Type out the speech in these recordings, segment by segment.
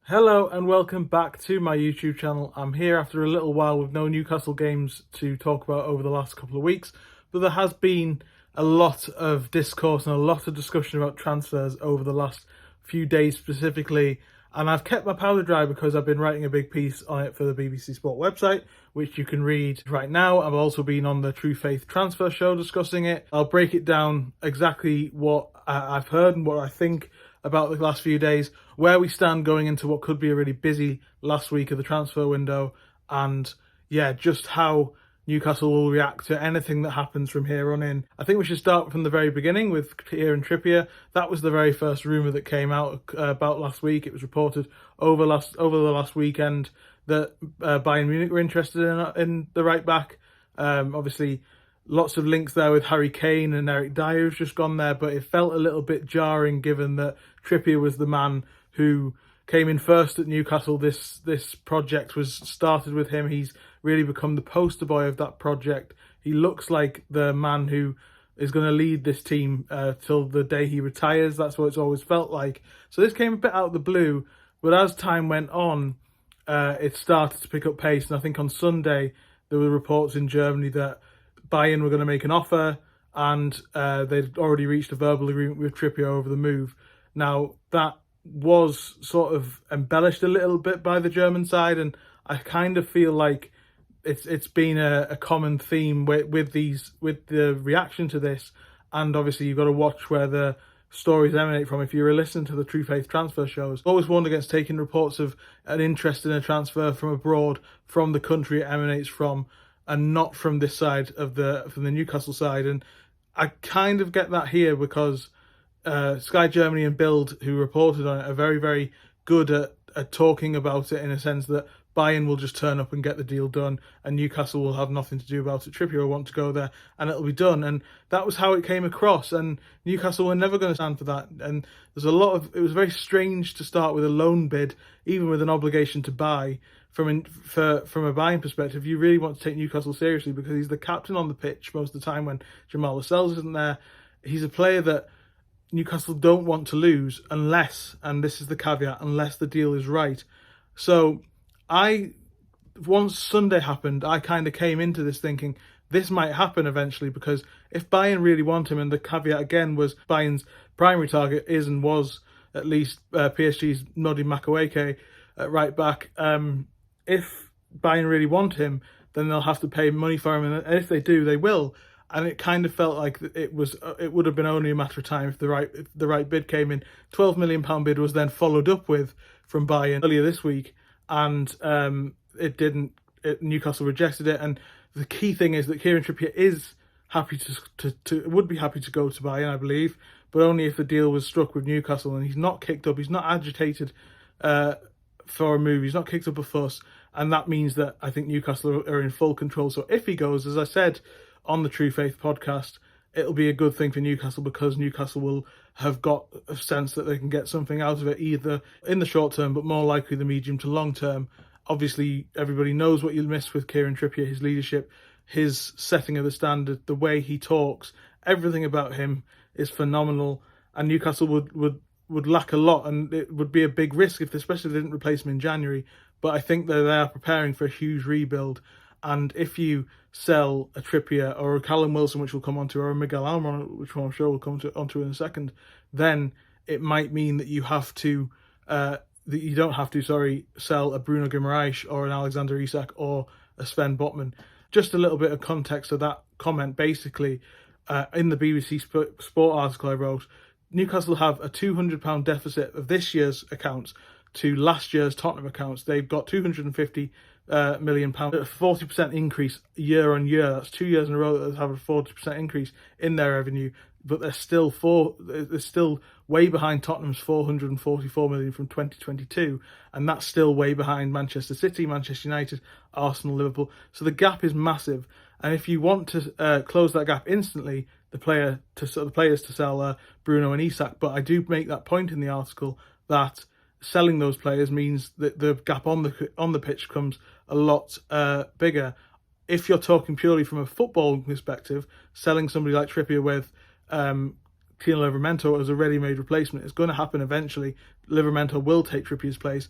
Hello and welcome back to my YouTube channel. I'm here after a little while with no Newcastle games to talk about over the last couple of weeks, but there has been a lot of discourse and a lot of discussion about transfers over the last few days specifically, and I've kept my powder dry because I've been writing a big piece on it for the BBC Sport website, which you can read right now. I've also been on the True Faith transfer show discussing it. I'll break it down exactly what I've heard and what I think about the last few days, where we stand going into what could be a really busy last week of the transfer window, and just how Newcastle will react to anything that happens from here on in. I think we should start from the very beginning with Kieran Trippier. That was the very first rumour that came out about last week. It was reported over the last weekend that Bayern Munich were interested in the right back. Obviously, lots of links there with Harry Kane and Eric Dyer who's just gone there, but it felt a little bit jarring given that Trippier was the man who came in first at Newcastle. This project was started with him. He's really become the poster boy of that project. He looks like the man who is going to lead this team till the day he retires. That's what it's always felt like. So this came a bit out of the blue, but as time went on, it started to pick up pace. And I think on Sunday, there were reports in Germany that Bayern were going to make an offer, and they'd already reached a verbal agreement with Trippier over the move. Now, that was sort of embellished a little bit by the German side, and I kind of feel like it's been a common theme with the reaction to this. And obviously, you've got to watch where the stories emanate from. If you're listening to the True Faith transfer shows, always warned against taking reports of an interest in a transfer from abroad, from the country it emanates from, and not from this side of from the Newcastle side. And I kind of get that here because Sky Germany and Bild, who reported on it, are very, very good at talking about it in a sense that Bayern will just turn up and get the deal done, and Newcastle will have nothing to do about it. Trippier will want to go there, and it'll be done. And that was how it came across. And Newcastle were never going to stand for that. And there's it was very strange to start with a loan bid, even with an obligation to buy. From a buying perspective, you really want to take Newcastle seriously because he's the captain on the pitch most of the time when Jamal Lascelles isn't there. He's a player that Newcastle don't want to lose unless, and this is the caveat, unless the deal is right. So once Sunday happened, I kind of came into this thinking this might happen eventually, because if Bayern really want him, and the caveat again was Bayern's primary target is and was at least PSG's Nodi Madueke at right back. If Bayern really want him, then they'll have to pay money for him, and if they do, they will. And it kind of felt like it would have been only a matter of time if the right bid came in. £12 million bid was then followed up with from Bayern earlier this week, and it didn't. Newcastle rejected it. And the key thing is that Kieran Trippier is happy would be happy to go to Bayern, I believe, but only if the deal was struck with Newcastle. And he's not kicked up. He's not agitated for a move. He's not kicked up a fuss, and that means that I think Newcastle are in full control. So if he goes, as I said on the True Faith podcast, it'll be a good thing for Newcastle, because Newcastle will have got a sense that they can get something out of it, either in the short term, but more likely the medium to long term. Obviously, everybody knows what you'll miss with Kieran Trippier: his leadership, his setting of the standard, the way he talks, everything about him is phenomenal, and Newcastle would lack a lot, and it would be a big risk especially if they didn't replace him in January. But I think that they are preparing for a huge rebuild, and if you sell a Trippier or a Callum Wilson, which we'll come onto, or a Miguel Almiron, which I'm sure we'll come onto in a second, then it might mean that you don't have to sell a Bruno Guimaraes or an Alexander Isak or a Sven Botman. Just a little bit of context of that comment. Basically, in the BBC Sport article I wrote, Newcastle have a £200 deficit of this year's accounts to last year's Tottenham accounts. They've got £250 million, a 40% increase year on year. That's 2 years in a row that they have a 40% increase in their revenue, but they're still way behind Tottenham's 444 million from 2022, and that's still way behind Manchester City, Manchester United, Arsenal, Liverpool. So the gap is massive, and if you want to close that gap instantly, the players to sell Bruno and Isak. But I do make that point in the article that selling those players means that the gap on the pitch becomes a lot bigger. If you're talking purely from a football perspective, selling somebody like Trippier with Tino Livramento as a ready-made replacement is going to happen eventually. Livramento will take Trippier's place.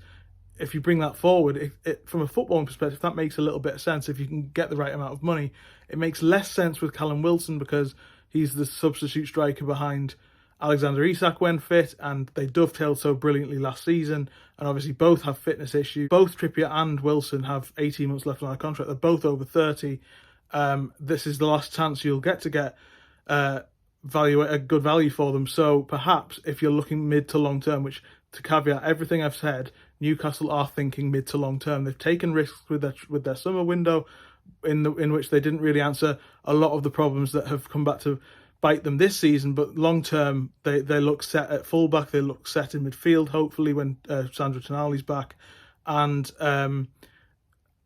if you bring that forward, from a footballing perspective, that makes a little bit of sense. If you can get the right amount of money, it makes less sense with Callum Wilson because he's the substitute striker behind Alexander Isak when fit, and they dovetailed so brilliantly last season. And obviously both have fitness issues. Both Trippier and Wilson have 18 months left on their contract. They're both over 30. This is the last chance you'll get to get a good value for them. So perhaps if you're looking mid to long term, which to caveat everything I've said, Newcastle are thinking mid to long term. They've taken risks with their summer window, in which they didn't really answer a lot of the problems that have come back to bite them this season. But long term, they look set at fullback. They look set in midfield. Hopefully, when Sandro Tonali's back, and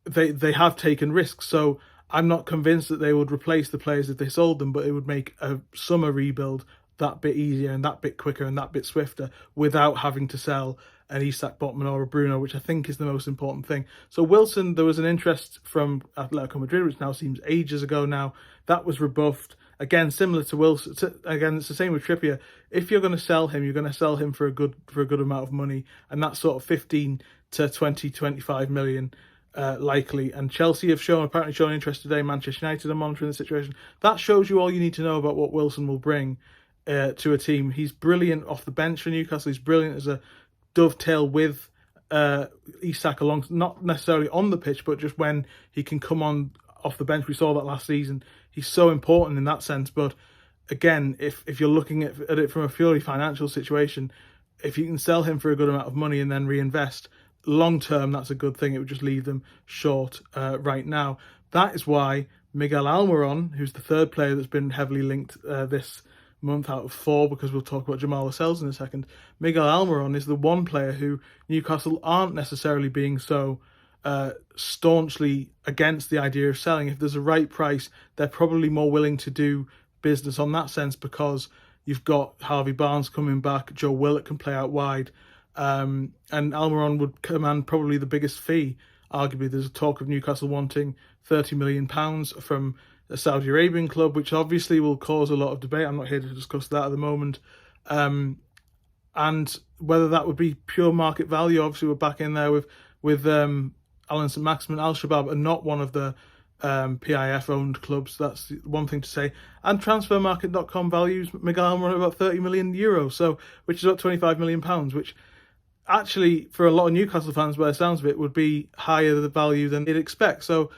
they have taken risks. So I'm not convinced that they would replace the players if they sold them, but it would make a summer rebuild that bit easier and that bit quicker and that bit swifter without having to sell an Isak Botman or a Bruno, which I think is the most important thing. So Wilson, there was an interest from Atletico Madrid, which now seems ages ago now. That was rebuffed. Again, similar to Wilson. Again, it's the same with Trippier. If you're going to sell him, you're going to sell him for a good amount of money, and that's sort of 15 to 20, 25 million. Likely, and Chelsea have apparently shown interest today. Manchester United are monitoring the situation. That shows you all you need to know about what Wilson will bring to a team. He's brilliant off the bench for Newcastle. He's brilliant as a dovetail with Isak along, not necessarily on the pitch, but just when he can come on off the bench. We saw that last season. He's so important in that sense. But again, if you're looking at it from a purely financial situation, if you can sell him for a good amount of money and then reinvest, long term, that's a good thing. It would just leave them short right now. That is why Miguel Almiron, who's the third player that's been heavily linked this month out of 4, because we'll talk about Jamal Lascelles in a second, Miguel Almiron is the one player who Newcastle aren't necessarily being so staunchly against the idea of selling. If there's a right price, they're probably more willing to do business on that sense, because you've got Harvey Barnes coming back, Joe Willock can play out wide, and Almiron would command probably the biggest fee. Arguably, there's a talk of Newcastle wanting £30 million from a Saudi Arabian club, which obviously will cause a lot of debate. I'm not here to discuss that at the moment. And whether that would be pure market value, obviously we're back in there with Alan St. Maximin. Al-Shabaab are not one of the PIF-owned clubs. That's one thing to say. And transfermarket.com values Miguel Almiron at about €30 million, so which is about £25 million, which actually, for a lot of Newcastle fans, by the sounds of it, would be higher the value than they'd expect. So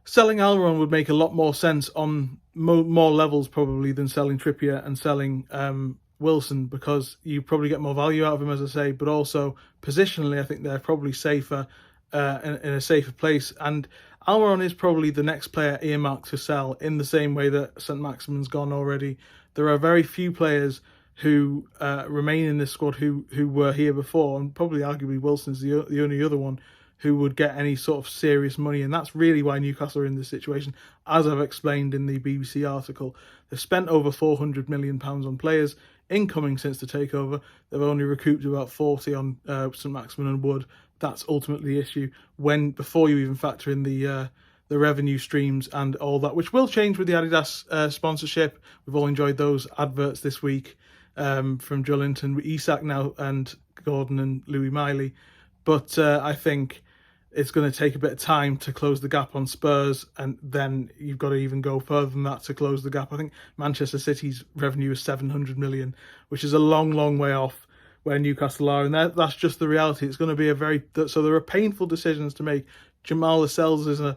selling Almiron would make a lot more sense on more levels probably than selling Trippier and selling Wilson, because you probably get more value out of him, as I say, but also positionally I think they're probably safer in a safer place. And Almiron is probably the next player earmarked to sell, in the same way that St. Maximin's gone already. There are very few players who remain in this squad who were here before, and probably arguably Wilson's the only other one who would get any sort of serious money, and that's really why Newcastle are in this situation. As I've explained in the BBC article, they've spent over £400 million on players incoming since the takeover. They've only recouped about 40 on St. Maximin and Wood. That's ultimately the issue, before you even factor in the revenue streams and all that, which will change with the Adidas sponsorship. We've all enjoyed those adverts this week from Joe Linton, with Isak now and Gordon and Louis Miley. But I think it's going to take a bit of time to close the gap on Spurs, and then you've got to even go further than that to close the gap. I think Manchester City's revenue is 700 million, which is a long, long way off where Newcastle are, and that's just the reality. It's going to be so there are painful decisions to make. Jamal Lascelles is an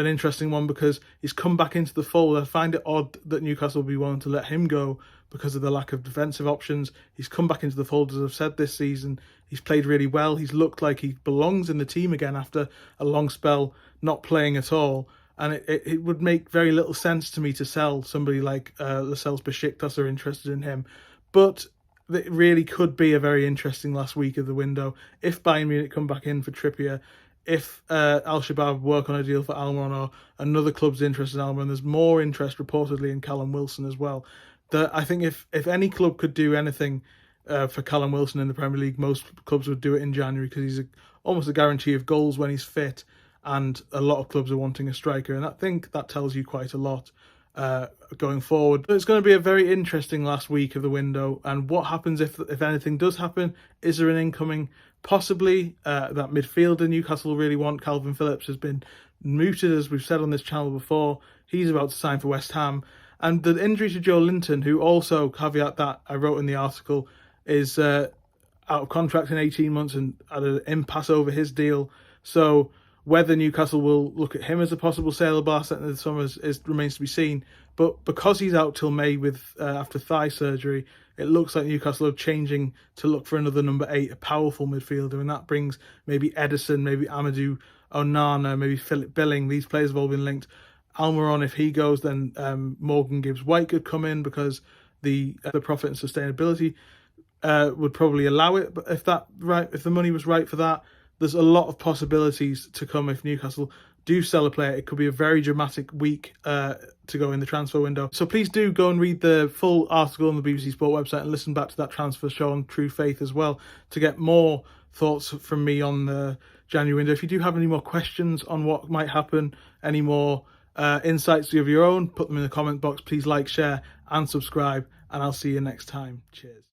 interesting one, because he's come back into the fold. I find it odd that Newcastle will be willing to let him go because of the lack of defensive options. He's come back into the fold, as I've said, this season. He's played really well. He's looked like he belongs in the team again after a long spell not playing at all. And it would make very little sense to me to sell somebody like Lascelles. Besiktas are interested in him. But it really could be a very interesting last week of the window. If Bayern Munich come back in for Trippier, if Al-Shabaab work on a deal for Almiron, or another club's interested in Almiron, there's more interest reportedly in Callum Wilson as well. I think if any club could do anything for Callum Wilson in the Premier League, most clubs would do it in January, because he's almost a guarantee of goals when he's fit, and a lot of clubs are wanting a striker, and I think that tells you quite a lot. going forward. But it's going to be a very interesting last week of the window, and what happens if anything does happen? Is there an incoming? Possibly that midfielder Newcastle really want. Calvin Phillips has been mooted, as we've said on this channel before. He's about to sign for West Ham. And the injury to Joe Linton, who also, caveat that I wrote in the article, is out of contract in 18 months and at an impasse over his deal. So whether Newcastle will look at him as a possible sale of Barca in the summer remains to be seen. But because he's out till May with after thigh surgery, it looks like Newcastle are changing to look for another number 8, a powerful midfielder, and that brings maybe Edison, maybe Amadou Onana, maybe Philip Billing. These players have all been linked. Almiron, if he goes, then Morgan Gibbs-White could come in because the profit and sustainability would probably allow it. But if the money was right for that, there's a lot of possibilities to come if Newcastle do sell a player. It could be a very dramatic week to go in the transfer window. So please do go and read the full article on the BBC Sport website and listen back to that transfer show on True Faith as well to get more thoughts from me on the January window. If you do have any more questions on what might happen, any more insights of your own, put them in the comment box. Please like, share and subscribe, and I'll see you next time. Cheers.